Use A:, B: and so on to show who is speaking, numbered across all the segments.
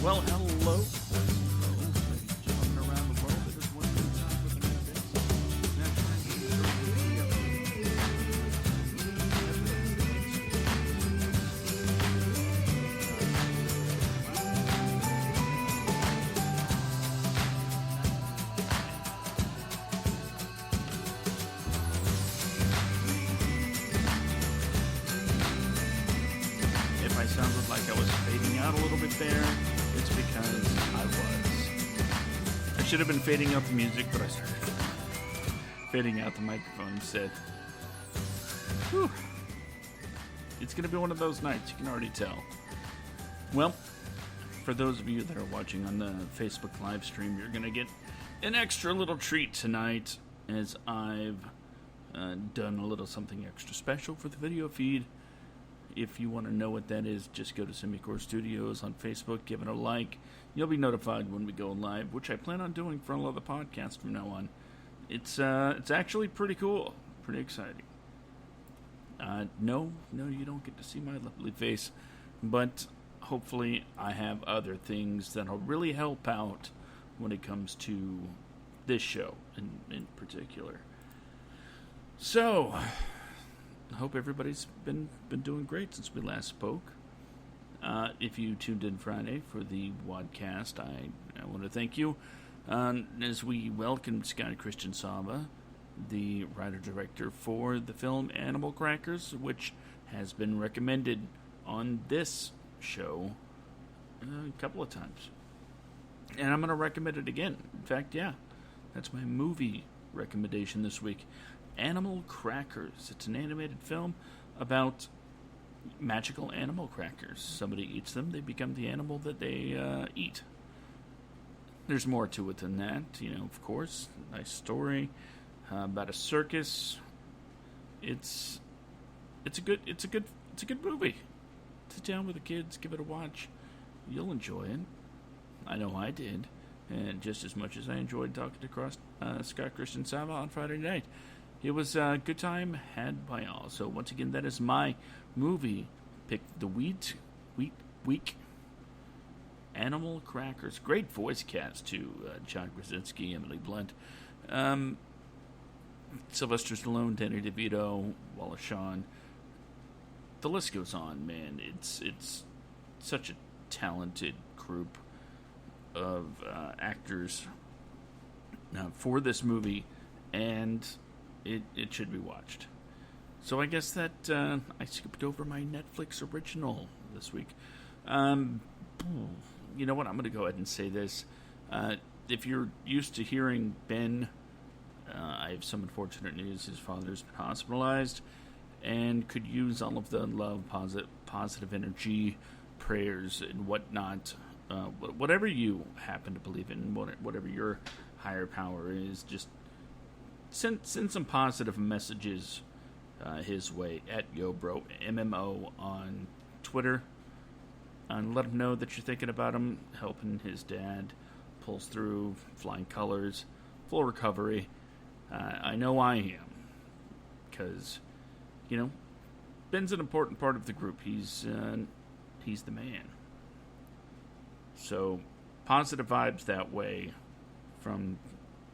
A: Well, hello. Jumping around the world, it is one good time with the If I sounded like I was fading out a little bit there, it's because I was. I should have been fading out the music, but I started fading out the microphone instead. Whew. It's going to be one of those nights, you can already tell. Well, for those of you that are watching on the Facebook live stream, you're going to get an extra little treat tonight as I've done a little something extra special for the video feed. If you want to know what that is, just go to Semicore Studios on Facebook, give it a like. You'll be notified when we go live, which I plan on doing for all of the podcasts from now on. It's actually pretty cool, pretty exciting. No, you don't get to see my lovely face, but hopefully I have other things that'll really help out when it comes to this show in particular. So, I hope everybody's been doing great since we last spoke. If you tuned in Friday for the Wadcast, I want to thank you. As we welcomed Scott Christian Sava, the writer-director for the film Animal Crackers, which has been recommended on this show a couple of times. And I'm going to recommend it again. In fact, yeah, that's my movie recommendation this week. Animal Crackers. It's an animated film about magical animal crackers. Somebody eats them, they become the animal that they eat. There's more to it than that, of course. Nice story about a circus. It's a good movie. Sit down with the kids, give it a watch. You'll enjoy it. I know I did, and just as much as I enjoyed talking to Scott Christian Sava on Friday night. It was a good time had by all. So once again, that is my movie pick, the week. Animal Crackers. Great voice cast too. John Krasinski, Emily Blunt, Sylvester Stallone, Danny DeVito, Wallace Shawn. The list goes on, man. It's such a talented group of actors for this movie, and it should be watched. So I guess that I skipped over my Netflix original this week. You know what? I'm going to go ahead and say this. If you're used to hearing Ben, I have some unfortunate news. His father's been hospitalized and could use all of the love, positive energy, prayers, and whatnot. Whatever you happen to believe in, whatever your higher power is, just send some positive messages his way at YoBroMMO on Twitter, and let him know that you're thinking about him, helping his dad, pulls through, flying colors, full recovery. I know I am, because Ben's an important part of the group. He's the man. So positive vibes that way from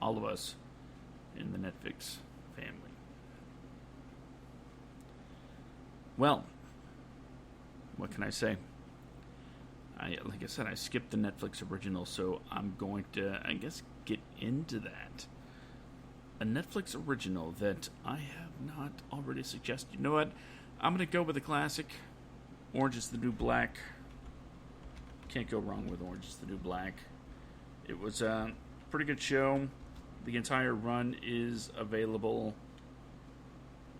A: all of us in the Netfix family. Well, what can I say? Like I said, I skipped the Netflix original, so I'm going to, I guess, get into that. A Netflix original that I have not already suggested. You know what? I'm going to go with a classic. Orange is the New Black. Can't go wrong with Orange is the New Black. It was a pretty good show. The entire run is available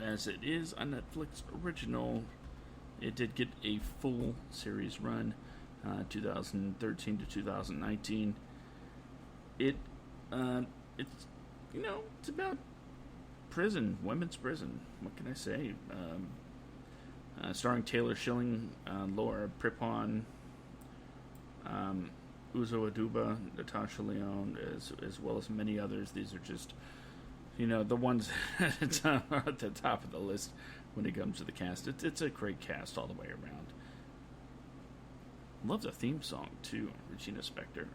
A: as it is a Netflix original. It did get a full series run, 2013 to 2019. It's it's about prison, women's prison. What can I say? Starring Taylor Schilling, Laura Prepon, Uzo Aduba, Natasha Lyonne, as well as many others. These are just, the ones at the top of the list when it comes to the cast. It's a great cast all the way around. Love the theme song too, Regina Spektor.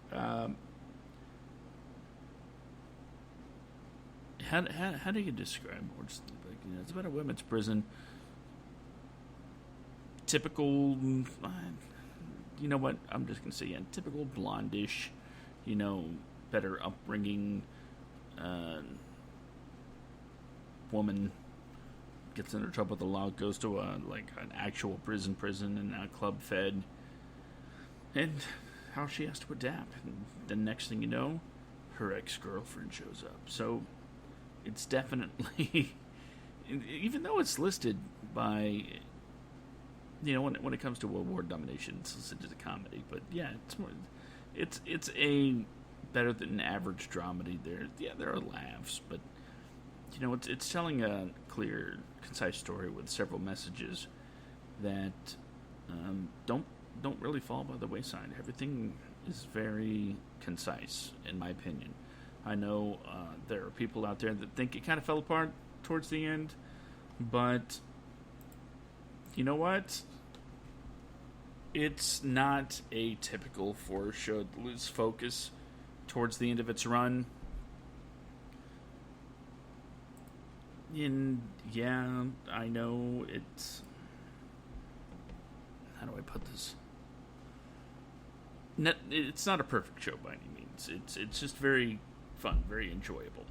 A: How do you describe Orange is the New Black? It's about a women's prison. Typical, you know what? I'm just gonna say, yeah, typical blondish, better upbringing, woman gets into trouble with the law, goes to an actual prison, and club fed, and how she has to adapt. And the next thing you know, her ex-girlfriend shows up. So it's definitely, even though it's listed by, when it comes to award nominations, it's listed as a comedy. But yeah, it's a better than average dramedy. There are laughs, but it's telling a clear, concise story with several messages that don't really fall by the wayside. Everything is very concise, in my opinion. I know there are people out there that think it kind of fell apart towards the end, but you know what? It's not atypical for a show to lose focus towards the end of its run. And yeah, I know it's... How do I put this? It's not a perfect show by any means. It's just very fun, very enjoyable.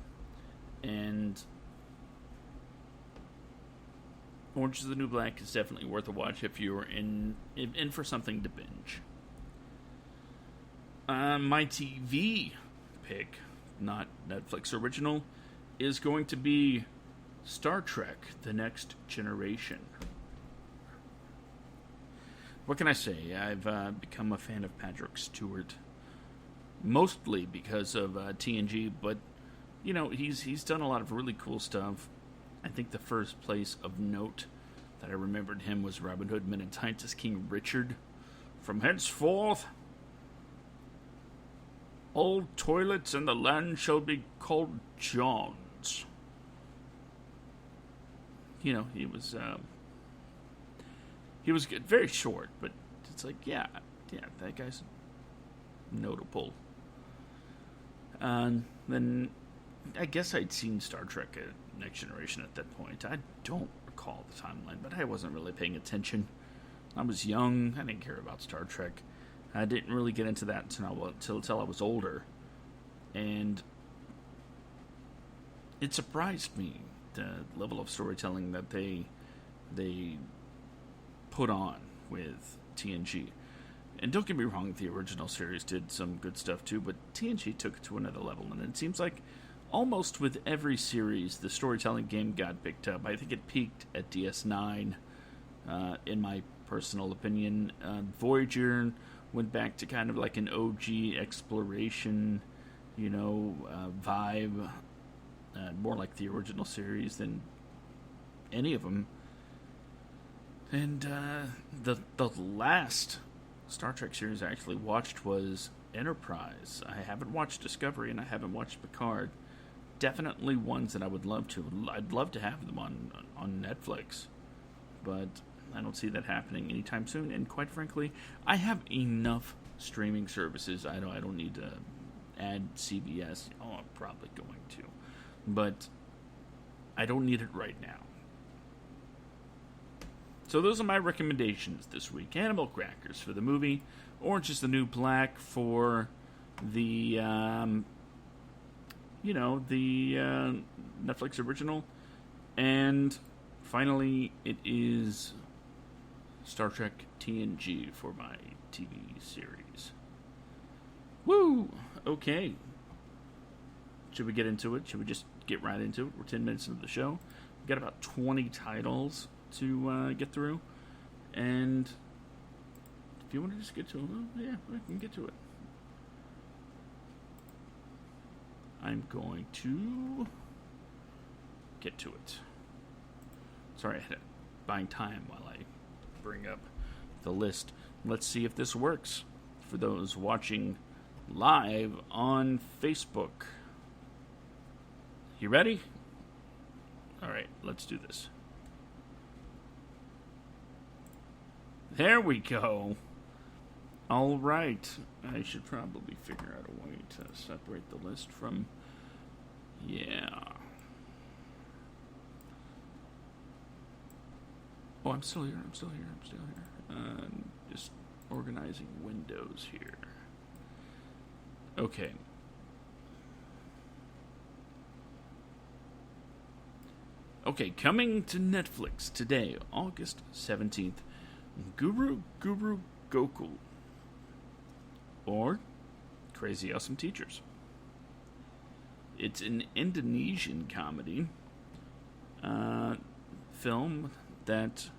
A: And Orange is the New Black is definitely worth a watch if you're in for something to binge. My TV pick, not Netflix original, is going to be Star Trek: The Next Generation. What can I say? I've become a fan of Patrick Stewart, mostly because of TNG, but he's done a lot of really cool stuff. I think the first place of note that I remembered him was Robin Hood Men in Tights as King Richard. From henceforth, all toilets in the land shall be called John's. He was good, very short, but it's like, yeah, that guy's notable. Then I guess I'd seen Star Trek Next Generation at that point. I don't recall the timeline, but I wasn't really paying attention. I was young. I didn't care about Star Trek. I didn't really get into that until I was older. And it surprised me, the level of storytelling that they put on with TNG. And don't get me wrong, the original series did some good stuff too, but TNG took it to another level, and it seems like almost with every series, the storytelling game got picked up. I think it peaked at DS9, in my personal opinion. Voyager went back to kind of like an OG exploration, vibe, more like the original series than any of them. And the last Star Trek series I actually watched was Enterprise. I haven't watched Discovery and I haven't watched Picard. Definitely ones that I would love to. I'd love to have them on Netflix, but I don't see that happening anytime soon. And quite frankly, I have enough streaming services. I don't need to add CBS. Oh, I'm probably going to, but I don't need it right now. So those are my recommendations this week. Animal Crackers for the movie, Orange is the New Black for the Netflix original, and finally it is Star Trek TNG for my TV series. Woo! Okay. Should we get into it? Should we just get right into it? We're 10 minutes into the show. We've got about 20 titles to get through, and if you want to just get to them, yeah, I can get to it. I'm going to get to it. Sorry, I had buying time while I bring up the list. Let's see if this works for those watching live on Facebook. You ready? All right, let's do this. There we go. All right. I should probably figure out a way to separate the list from. Yeah. Oh, I'm still here. Just organizing windows here. Okay. Okay, coming to Netflix today, August 17th, Guru Gokul. Or Crazy Awesome Teachers. It's an Indonesian comedy film that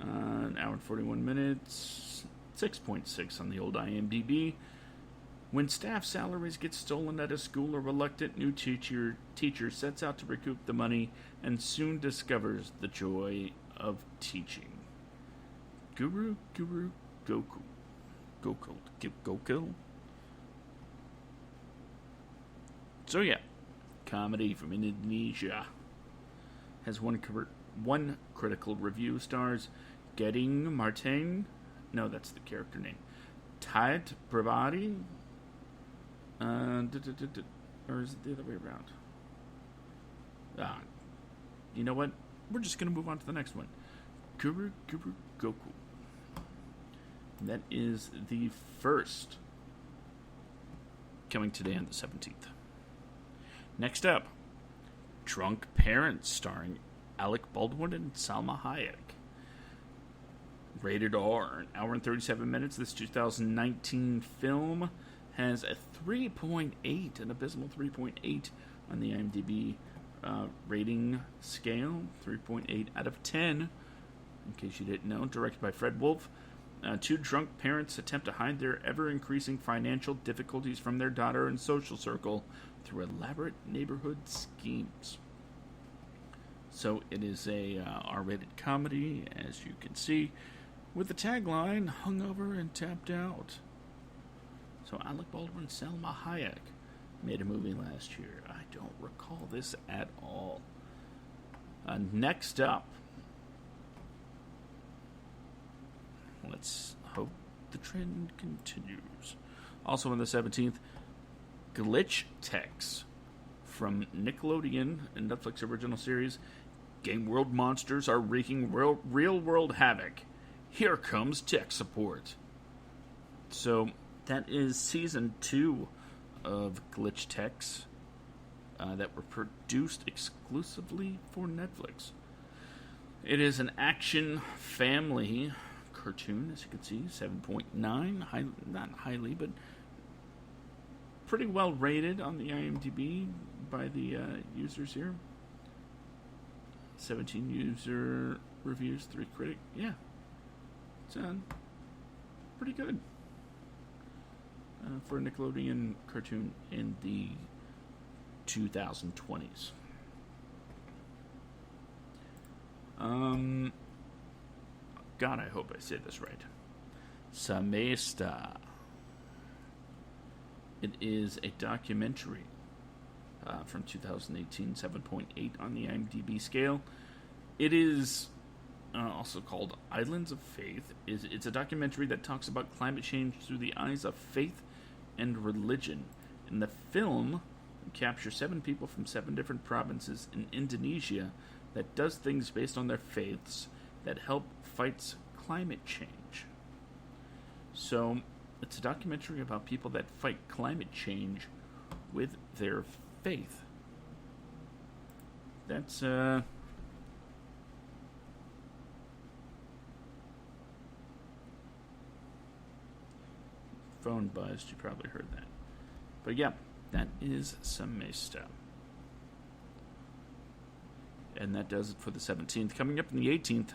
A: an hour and 41 minutes, 6.6 on the old IMDb. When staff salaries get stolen at a school, a reluctant new teacher sets out to recoup the money and soon discovers the joy of teaching. Guru Gokul. Gokul. So yeah, comedy from Indonesia. Has one critical review, stars Gading Martin. No, that's the character name. Taat Prabadi. Or is it the other way around? You know what? We're just going to move on to the next one. Guru Gokul. That is the first. Coming today on the 17th. Next up, Drunk Parents, starring Alec Baldwin and Salma Hayek. Rated R, an hour and 37 minutes. This 2019 film has a 3.8, an abysmal 3.8 on the IMDb rating scale. 3.8 out of 10, in case you didn't know. Directed by Fred Wolf. Two drunk parents attempt to hide their ever-increasing financial difficulties from their daughter and social circle through elaborate neighborhood schemes. So it is a R-rated comedy, as you can see, with the tagline, hungover and tapped out. So Alec Baldwin and Salma Hayek made a movie last year. I don't recall this at all. Next up, let's hope the trend continues. Also on the 17th, Glitch Tex from Nickelodeon, a Netflix original series. Game world monsters are wreaking real world havoc. Here comes tech support. So that is season 2 of Glitch Tex that were produced exclusively for Netflix. It is an action family cartoon, as you can see, 7.9, not highly, but pretty well rated on the IMDb by the users here. 17 user reviews, 3 critic. Yeah, it's pretty good for a Nickelodeon cartoon in the 2020s. God, I hope I say this right. Samesta. It is a documentary from 2018, 7.8 on the IMDb scale. It is also called Islands of Faith. It's a documentary that talks about climate change through the eyes of faith and religion. In the film, it captures 7 people from 7 different provinces in Indonesia that does things based on their faiths that help fight climate change. So, it's a documentary about people that fight climate change with their faith. That's, phone buzzed, you probably heard that. But yeah, that is Semesta. And that does it for the 17th. Coming up on the 18th,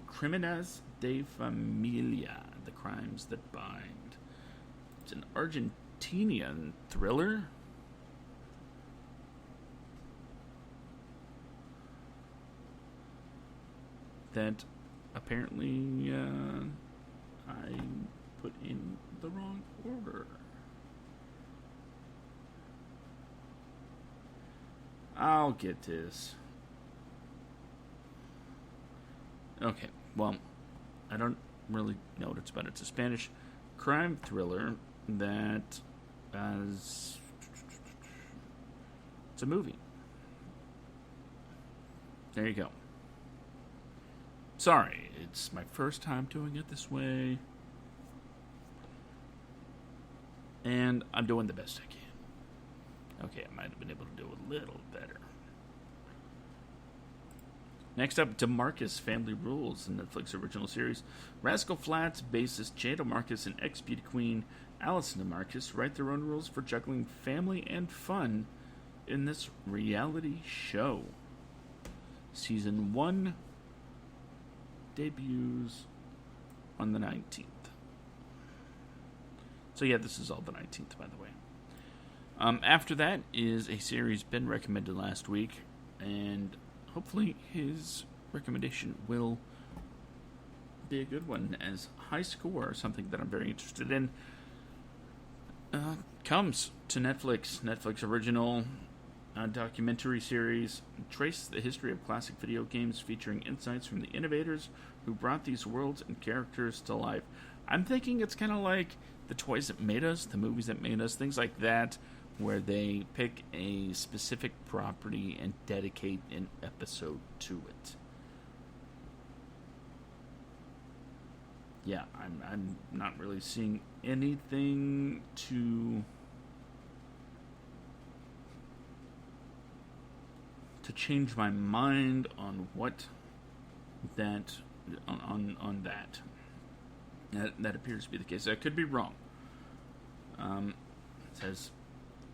A: Crímenes de Familia, The Crimes That Bind. It's an Argentinian thriller. That apparently I put in the wrong order. I'll get this. Okay, well, I don't really know what it's about. It's a Spanish crime thriller that is... It's a movie. There you go. Sorry, it's my first time doing it this way. And I'm doing the best I can. Okay, I might have been able to do a little better. Next up, DeMarcus Family Rules, the Netflix original series. Rascal Flatts bassist Jay DeMarcus and ex-beauty queen Allison DeMarcus write their own rules for juggling family and fun in this reality show. Season 1 debuts on the 19th. So yeah, this is all the 19th, by the way. After that is a series Ben recommended last week, and hopefully his recommendation will be a good one, as High Score, something that I'm very interested in, comes to Netflix. Netflix original documentary series traces the history of classic video games, featuring insights from the innovators who brought these worlds and characters to life. I'm thinking it's kind of like the toys that made us, the movies that made us, things like that, where they pick a specific property and dedicate an episode to it. Yeah, I'm not really seeing anything to change my mind on what that on that. That appears to be the case. I could be wrong. It says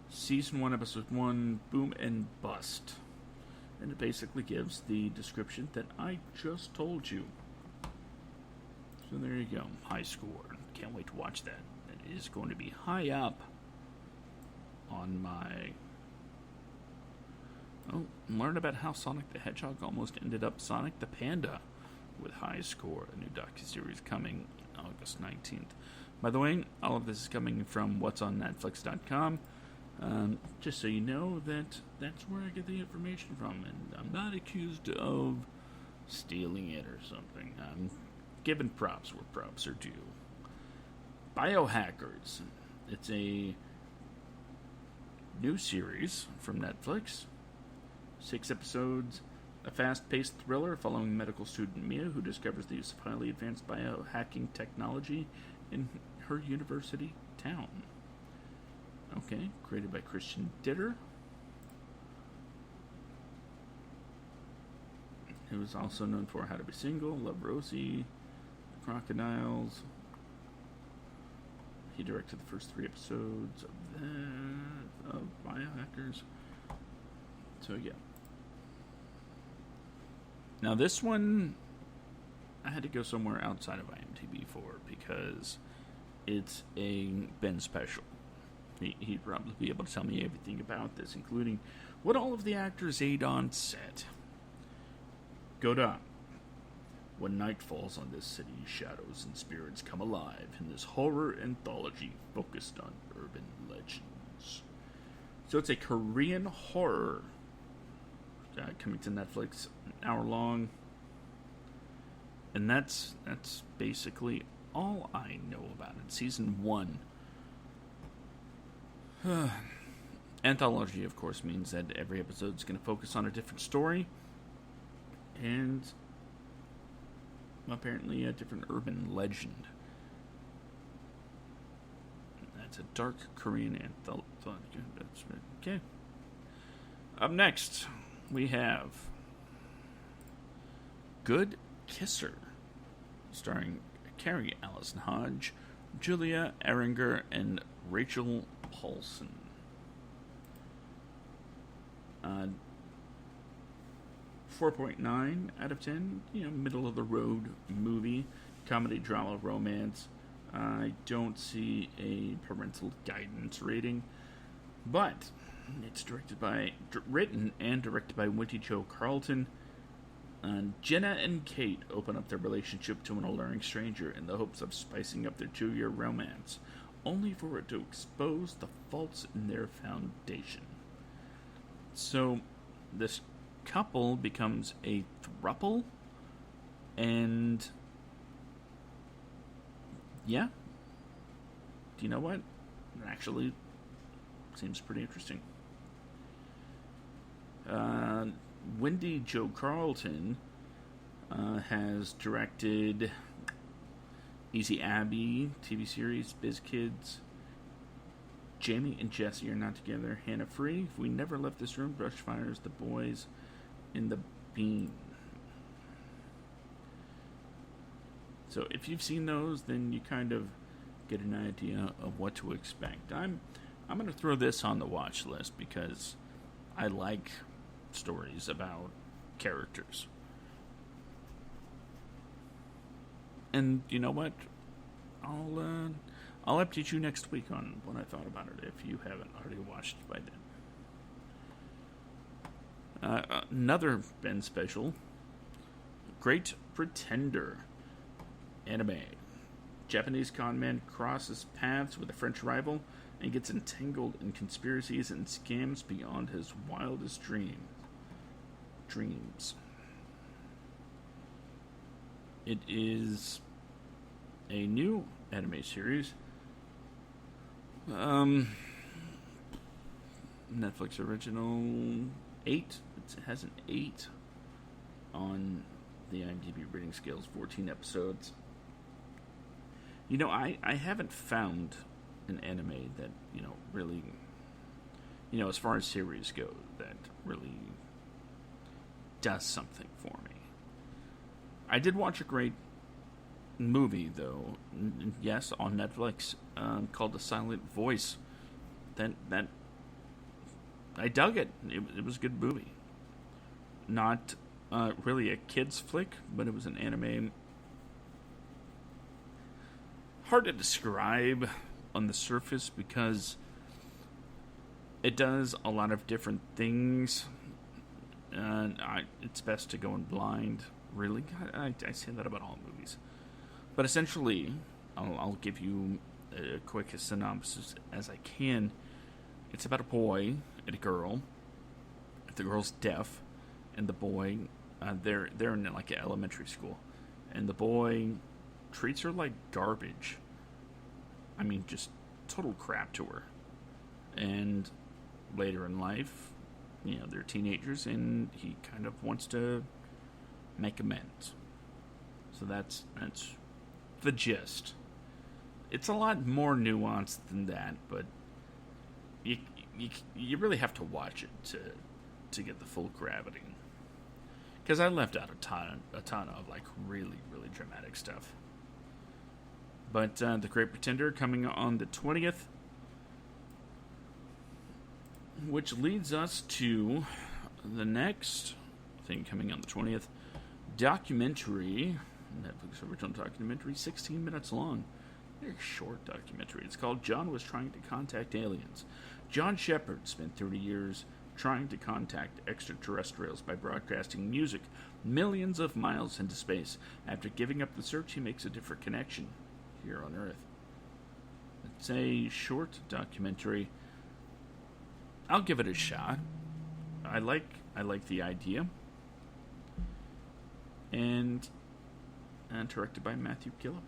A: Season 1, Episode 1, Boom and Bust. And it basically gives the description that I just told you. So there you go. High Score. Can't wait to watch that. It is going to be high up on my... Oh, learn about how Sonic the Hedgehog almost ended up Sonic the Panda with High Score, a new docuseries coming August 19th. By the way, all of this is coming from whatsonnetflix.com. Just so you know that that's where I get the information from, and I'm not accused of stealing it or something. I'm giving props where props are due. Biohackers. It's a new series from Netflix. 6 episodes. A fast-paced thriller following medical student Mia, who discovers the use of highly advanced biohacking technology in her university town. Okay, created by Christian Ditter, who is also known for How to Be Single, Love Rosie, Crocodiles. He directed the first 3 episodes of Biohackers. So yeah. Now this one, I had to go somewhere outside of IMDb for, because it's a Ben special. He'd probably be able to tell me everything about this, including what all of the actors ate on set. Go down. When night falls on this city, shadows and spirits come alive in this horror anthology focused on urban legends. So it's a Korean horror coming to Netflix, an hour long. And that's basically all I know about it. Season 1. Anthology, of course, means that every episode is going to focus on a different story. And apparently a different urban legend. That's a dark Korean anthology. That's okay. Up next, we have Good Kisser, starring Carrie Allison Hodge, Julia Erringer, and Rachel Paulson. 4.9 out of 10. Middle of the road movie, comedy, drama, romance. I don't see a parental guidance rating, but it's written and directed by Winty Joe Carlton. Jenna and Kate open up their relationship to an alluring stranger in the hopes of spicing up their 2-year romance, only for it to expose the faults in their foundation. So, this couple becomes a throuple, and Yeah. Do you know what? It actually seems pretty interesting. Wendy Jo Carlton has directed Easy Abby TV series, Biz Kids, Jamie and Jesse Are Not Together, Hannah Free, If We Never Left This Room, Brushfires, The Boys in the Bean. So if you've seen those, then you kind of get an idea of what to expect. I'm going to throw this on the watch list because I like stories about characters. And you know what? I'll update you next week on what I thought about it if you haven't already watched it by then. Another Ben special, Great Pretender anime. Japanese conman crosses paths with a French rival and gets entangled in conspiracies and scams beyond his wildest dreams. It is a new anime series. Netflix original 8. It has an 8 on the IMDb rating scales, 14 episodes. You know, I haven't found an anime that, really, as far as series go, that really does something for me. I did watch a great movie, though, yes, on Netflix, called The Silent Voice. That I dug it. It was a good movie. Not really a kid's flick, but it was an anime. Hard to describe on the surface because it does a lot of different things, and it's best to go in blind. Really, I say that about all movies, but essentially, I'll give you a quick synopsis as I can. It's about a boy and a girl. The girl's deaf, and the boy, they're in like an elementary school, and the boy treats her like garbage. I mean, just total crap to her. And later in life, they're teenagers, and he kind of wants to make amends. So that's the gist. It's a lot more nuanced than that, but you really have to watch it to get the full gravity. Because I left out a ton of like really, really dramatic stuff. But The Great Pretender coming on the 20th, which leads us to the next thing coming on the 20th, documentary, Netflix original documentary, 16 minutes long. Very short documentary. It's called John Was Trying to Contact Aliens. John Shepard spent 30 years trying to contact extraterrestrials by broadcasting music millions of miles into space. After giving up the search, he makes a different connection here on Earth. It's a short documentary. I'll give it a shot. I like the idea. And directed by Matthew Gillum.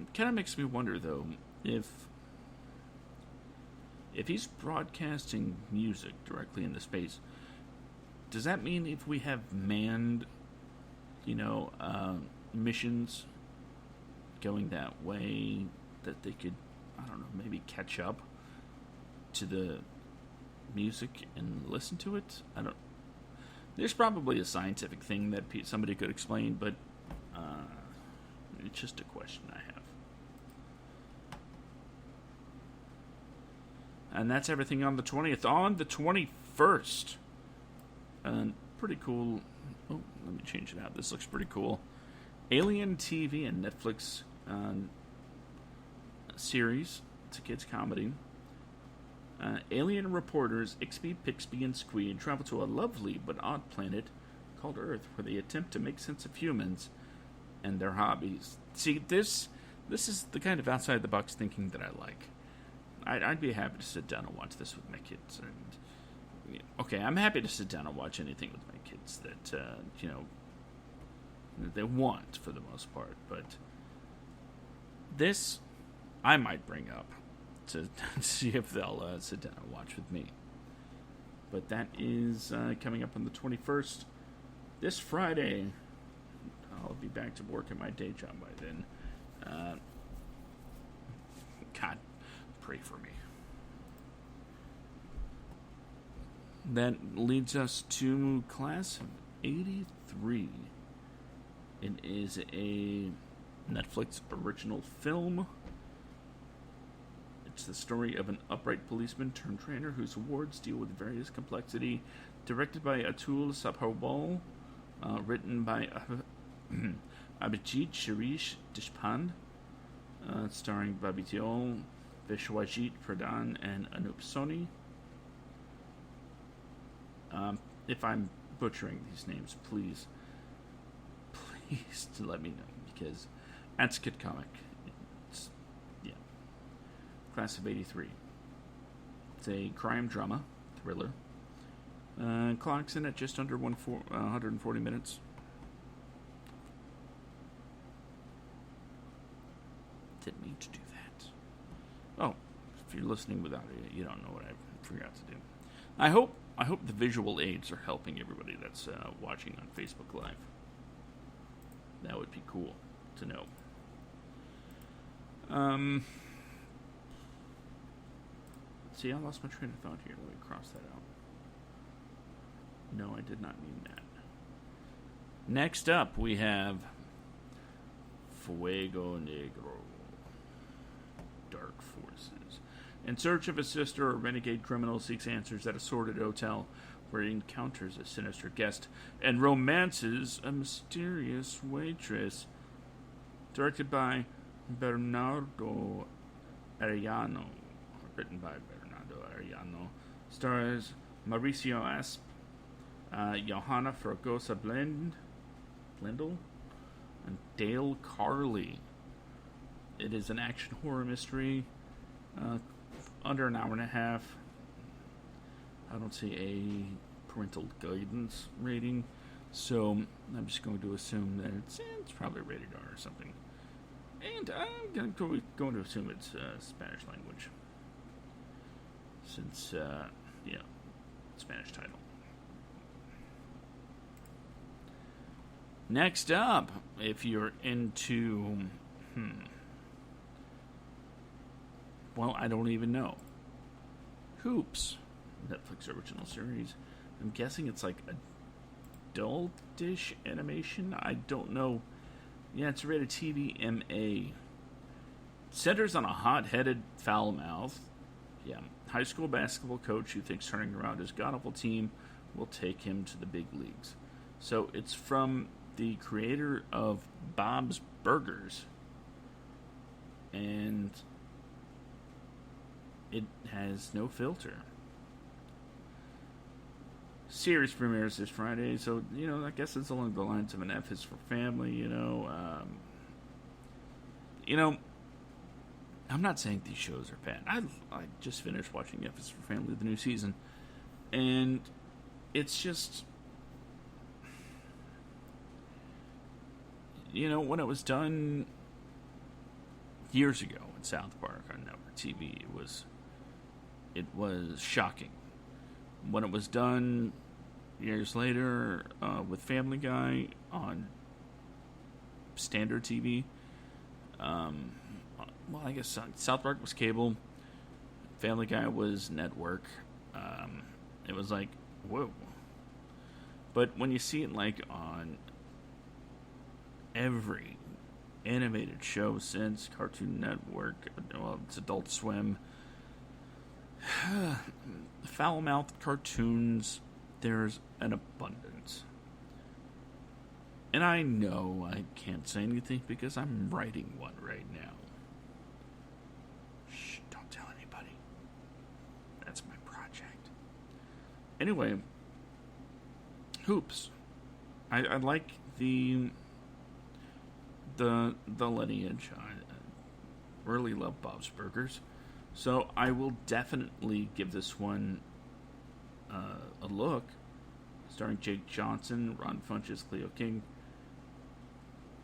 A: It kind of makes me wonder, though, if he's broadcasting music directly into space, does that mean if we have manned, missions going that way, that they could, I don't know, maybe catch up to the music and listen to it? There's probably a scientific thing that somebody could explain, but it's just a question I have. And that's everything on the 20th. On the 21st, pretty cool. Oh, let me change it out. This looks pretty cool. Alien TV and Netflix series. It's a kids' comedy. Alien reporters Ixby, Pixby, and Squeed travel to a lovely but odd planet called Earth, where they attempt to make sense of humans and their hobbies. See, this is the kind of outside-the-box thinking that I like. I'd be happy to sit down and watch this with my kids. And okay, I'm happy to sit down and watch anything with my kids that they want for the most part. But this, I might bring up to see if they'll sit down and watch with me. But that is coming up on the 21st. This Friday, I'll be back to work at my day job by then. God, pray for me. That leads us to Class of 83. It is a Netflix original film. It's the story of an upright policeman turned trainer whose awards deal with various complexity. Directed by Atul Sabharwal. Written by Abhijit Shirish Deshpande. Starring Bobby Deol, Vishwajit Pradhan, and Anup Soni. If I'm butchering these names, please to let me know, because that's Kid Comic. Yeah. Class of 83. It's a crime drama thriller. Clocks in at just under 140 minutes. Didn't mean to do that. Oh, if you're listening without it, you don't know what I forgot to do. I hope the visual aids are helping everybody that's watching on Facebook Live. That would be cool to know. See, I lost my train of thought here. Let me cross that out. No, I did not mean that. Next up, we have Fuego Negro. Dark Forces. In search of his sister, a renegade criminal seeks answers at a sordid hotel where he encounters a sinister guest and romances a mysterious waitress. Directed by Bernardo Arellano. Written by Bernardo Arellano. Stars Mauricio Asp, Johanna Fragosa Blendl, and Dale Carley. It is an action horror mystery. Under an hour and a half. I don't see a parental guidance rating, so I'm just going to assume that it's probably rated R or something. And I'm going to assume it's Spanish language, since Spanish title. Next up, if you're into well, I don't even know. Hoops, Netflix original series. I'm guessing it's like adultish animation. I don't know. Yeah, it's rated TV MA. Centers on a hot-headed foul mouth. Yeah, high school basketball coach who thinks turning around his god-awful team will take him to the big leagues. So it's from the creator of Bob's Burgers. And it has no filter. Series premieres this Friday, so, I guess it's along the lines of an F is for Family, I'm not saying these shows are bad. I just finished watching F is for Family, the new season, and it's just, when it was done years ago in South Park on network TV, it was shocking. When it was done years later with Family Guy on standard TV, well, I guess South Park was cable, Family Guy was network. It was like, whoa. But when you see it like on every animated show since Cartoon Network, well, it's Adult Swim, foul-mouthed cartoons, there's an abundance. And I know I can't say anything because I'm writing one right now. Shh, don't tell anybody. That's my project. Anyway, Hoops. I like the lineage. I really love Bob's Burgers. So I will definitely give this one a look. Starring Jake Johnson, Ron Funches, Cleo King.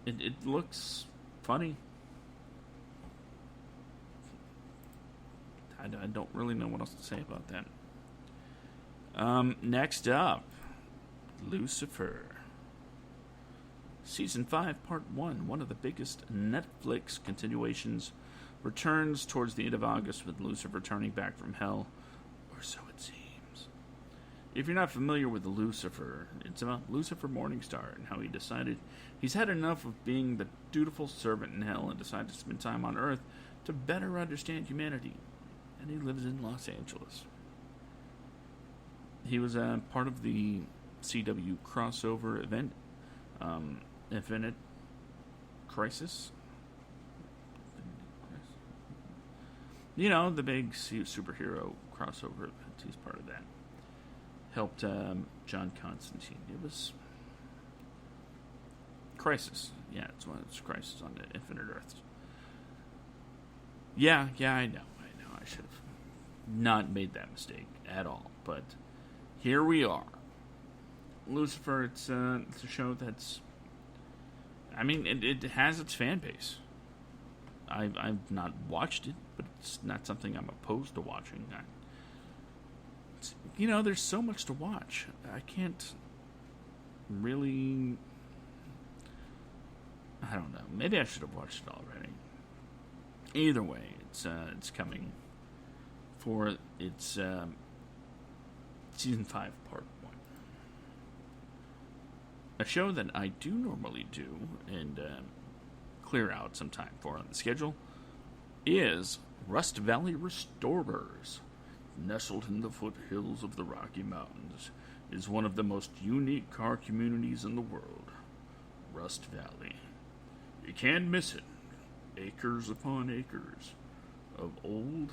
A: It looks funny. I don't really know what else to say about that. Next up, Lucifer. Season 5, Part 1, one of the biggest Netflix continuations, returns towards the end of August with Lucifer turning back from hell, or so it seems. If you're not familiar with Lucifer, it's about Lucifer Morningstar and how he decided he's had enough of being the dutiful servant in hell and decided to spend time on Earth to better understand humanity. And he lives in Los Angeles. He was part of the CW crossover event, Infinite Crisis. You know, the big superhero crossover event. He's part of that. Helped John Constantine. It was Crisis. Yeah, it's Crisis on the Infinite Earths. Yeah, I know. I should have not made that mistake at all. But here we are. Lucifer, it's a show that's... I mean, it has its fan base. I've not watched it, but it's not something I'm opposed to watching. There's so much to watch. I can't really... I don't know. Maybe I should have watched it already. Either way, it's coming for its Season 5, Part 1. A show that I do normally do and clear out some time for on the schedule is Rust Valley Restorers. Nestled in the foothills of the Rocky Mountains is one of the most unique car communities in the world, Rust Valley. You can't miss it. Acres upon acres of old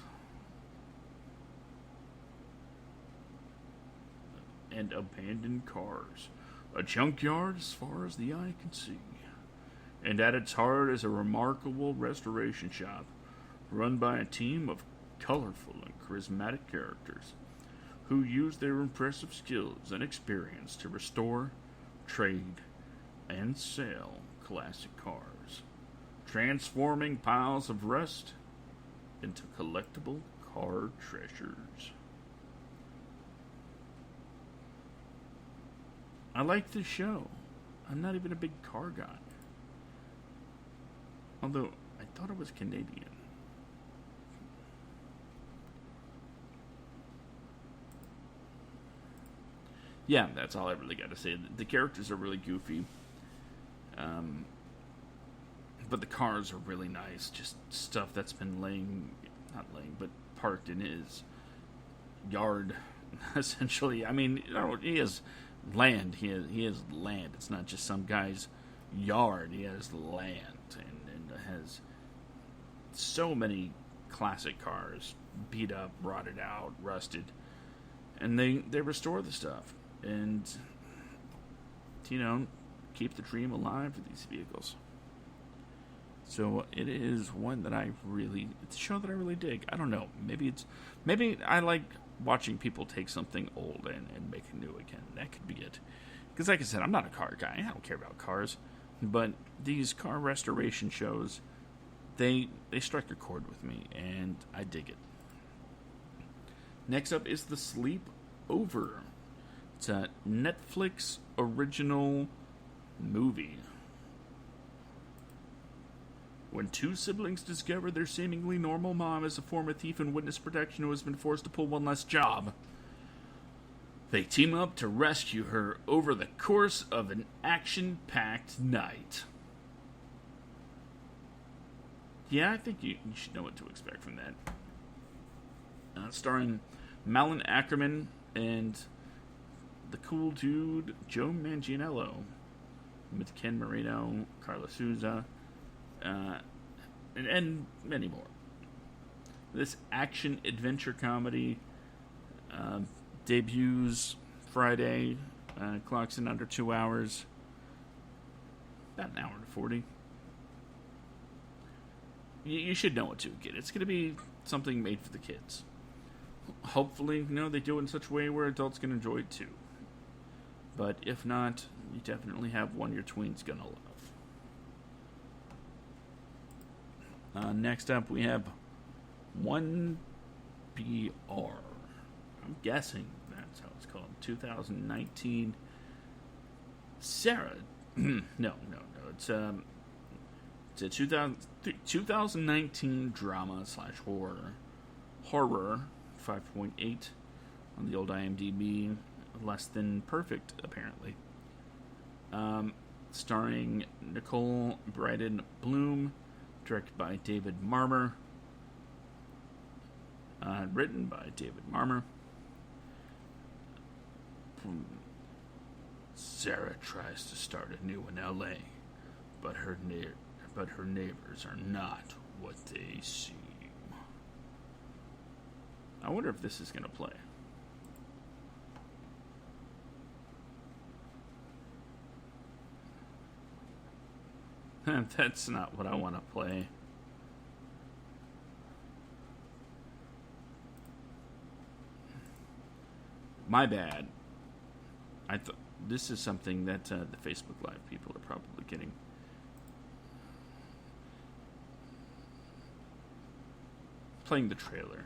A: and abandoned cars. A junkyard as far as the eye can see. And at its heart is a remarkable restoration shop run by a team of colorful and charismatic characters who use their impressive skills and experience to restore, trade, and sell classic cars, transforming piles of rust into collectible car treasures. I like this show. I'm not even a big car guy. Although, I thought it was Canadian. Yeah, that's all I really got to say. The characters are really goofy. But the cars are really nice. Just stuff that's been but parked in his yard, essentially. I mean, he has land. He has land. It's not just some guy's yard. He has land and has so many classic cars, beat up, rotted out, rusted, and they restore the stuff and keep the dream alive for these vehicles. So it is one that it's a show that I really dig. I don't know. Maybe I like watching people take something old and make it new again. That could be it. Because like I said, I'm not a car guy. I don't care about cars. But these car restoration shows, they strike a chord with me, and I dig it. Next up is The Sleepover. It's a Netflix original movie. When two siblings discover their seemingly normal mom is a former thief in witness protection who has been forced to pull one less job, they team up to rescue her over the course of an action-packed night. Yeah, I think you should know what to expect from that. Starring Malin Ackerman and the cool dude Joe Manganiello, with Ken Marino, Carla Souza, and many more. This action-adventure comedy debuts Friday, clocks in under 2 hours, about an hour and 40. You should know what to get. It's going to be something made for the kids. Hopefully, they do it in such a way where adults can enjoy it too. But if not, you definitely have one your tween's going to love. Next up, we have 1BR. I'm guessing that's how it's called. 2019. Sarah. No. It's a 2019 drama / horror. Horror, 5.8 on the old IMDb. Less than perfect, apparently. Starring Nicole Bryden Bloom. Directed by David Marmer. Written by David Marmer. Sarah tries to start anew in LA, but her neighbors are not what they seem. I wonder if this is going to play. That's not what I want to play. My bad. I thought this is something that the Facebook Live people are probably getting. Playing the trailer.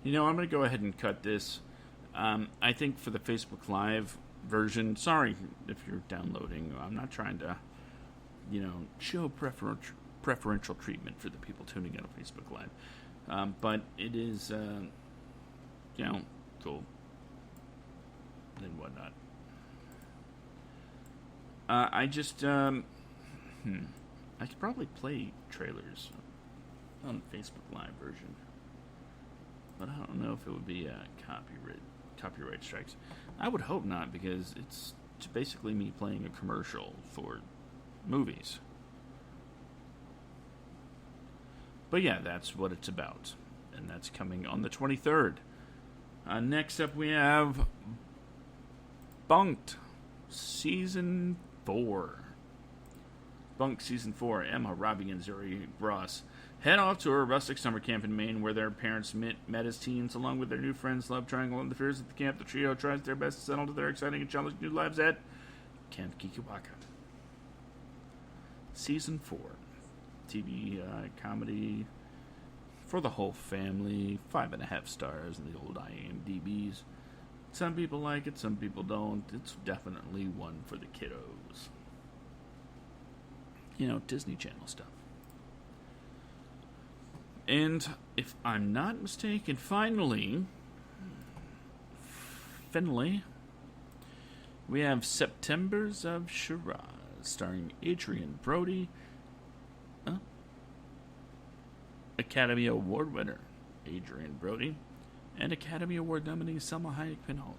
A: I'm going to go ahead and cut this. I think for the Facebook Live version, sorry if you're downloading. I'm not trying to, show preferential treatment for the people tuning in on Facebook Live. But it is, cool. And whatnot. I could probably play trailers on the Facebook Live version. But I don't know if it would be copyright strikes. I would hope not, because it's basically me playing a commercial for movies. But yeah, that's what it's about. And that's coming on the 23rd. Next up we have Bunked Season 4. Bunked Season 4. Emma, Robbie, and Zuri Ross head off to a rustic summer camp in Maine where their parents met as teens. Along with their new friends, love triangle, and the fears at the camp, the trio tries their best to settle to their exciting and challenging new lives at Camp Kikiwaka. Season 4. TV comedy for the whole family. 5.5 stars in the old IMDb's. Some people like it, some people don't. It's definitely one for the kiddos. Disney Channel stuff. And if I'm not mistaken, finally, we have Septembers of Shiraz, starring Adrian Brody, Academy Award winner Adrian Brody, and Academy Award nominee Selma Hayek-Pinhole.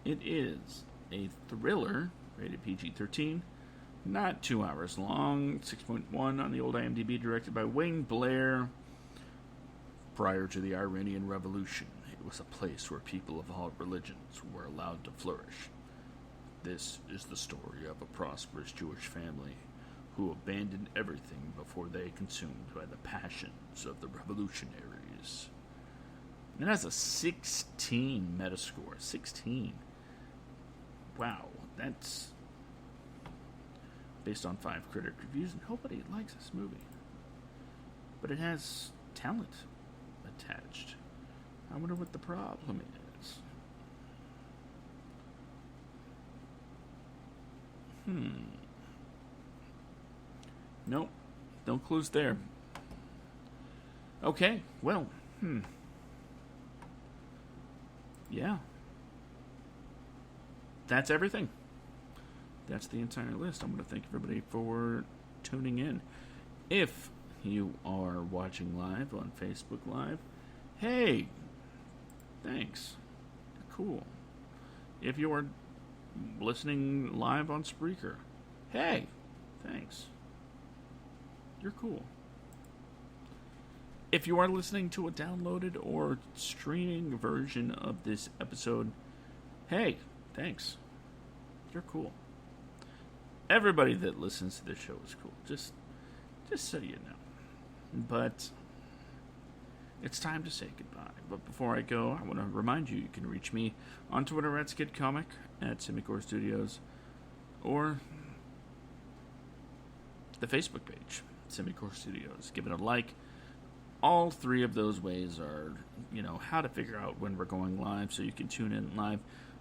A: It is a thriller, rated PG-13, not 2 hours long, 6.1 on the old IMDb, directed by Wayne Blair. Prior to the Iranian Revolution, it was a place where people of all religions were allowed to flourish. This is the story of a prosperous Jewish family who abandoned everything before they consumed by the passions of the revolutionaries. It has a 16 Metascore. 16. Wow, that's based on 5 critic reviews, and nobody likes this movie. But it has talent attached. I wonder what the problem is. Nope. No clues there. Okay, well, yeah. That's everything. That's the entire list. I'm going to thank everybody for tuning in. If you are watching live on Facebook Live, hey, thanks. Cool. If you are listening live on Spreaker, hey, thanks. You're cool. If you are listening to a downloaded or streaming version of this episode, hey, thanks. You're cool. Everybody that listens to this show is cool. Just so you know. But it's time to say goodbye. But before I go, I want to remind you can reach me on Twitter at SkidComic, at Semicore Studios, or the Facebook page, Semicore Studios. Give it a like. All three of those ways are, how to figure out when we're going live so you can tune in live.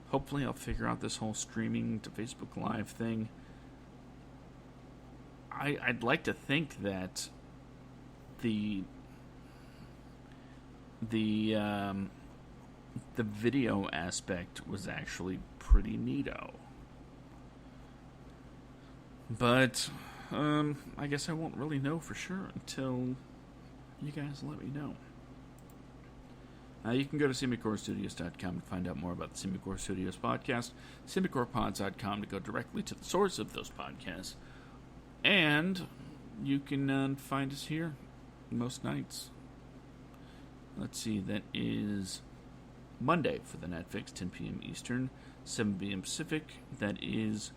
A: Hopefully I'll figure out this whole streaming to Facebook Live thing. I'd like to think that the video aspect was actually pretty neato. But I guess I won't really know for sure until you guys let me know. You can go to SemicoreStudios.com to find out more about the Semicore Studios podcast, SemicorePods.com to go directly to the source of those podcasts, and you can find us here most nights. Let's see, that is Monday for the Netfix, 10 p.m. Eastern, 7 p.m. Pacific. That is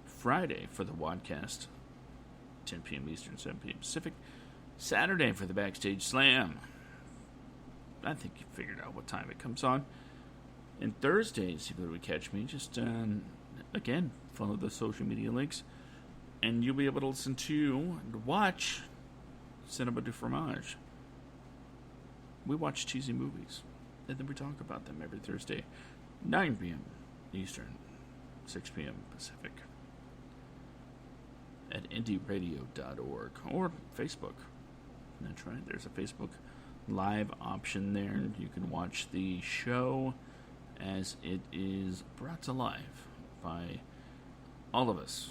A: Friday for the Wadcast, 10 p.m. Eastern, 7 p.m. Pacific. Saturday for the Backstage Slam. I think you figured out what time it comes on. And Thursdays, if you would catch me, just, again, follow the social media links, and you'll be able to listen to and watch Cinema du Fromage. We watch cheesy movies, and then we talk about them every Thursday, 9 p.m. Eastern, 6 p.m. Pacific, at indieradio.org or Facebook. That's right, there's a Facebook Live option there. You can watch the show as it is brought to life by all of us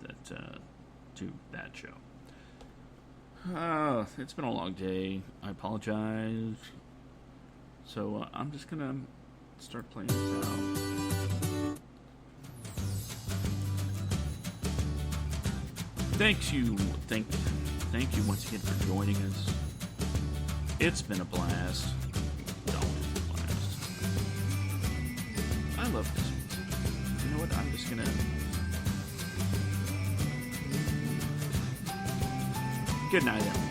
A: that do that show. It's been a long day. I apologize. So I'm just gonna start playing this out. Thank you once again for joining us. It's been a blast. It's always a blast. I love this music. You know what? I'm just gonna... Good night, everybody.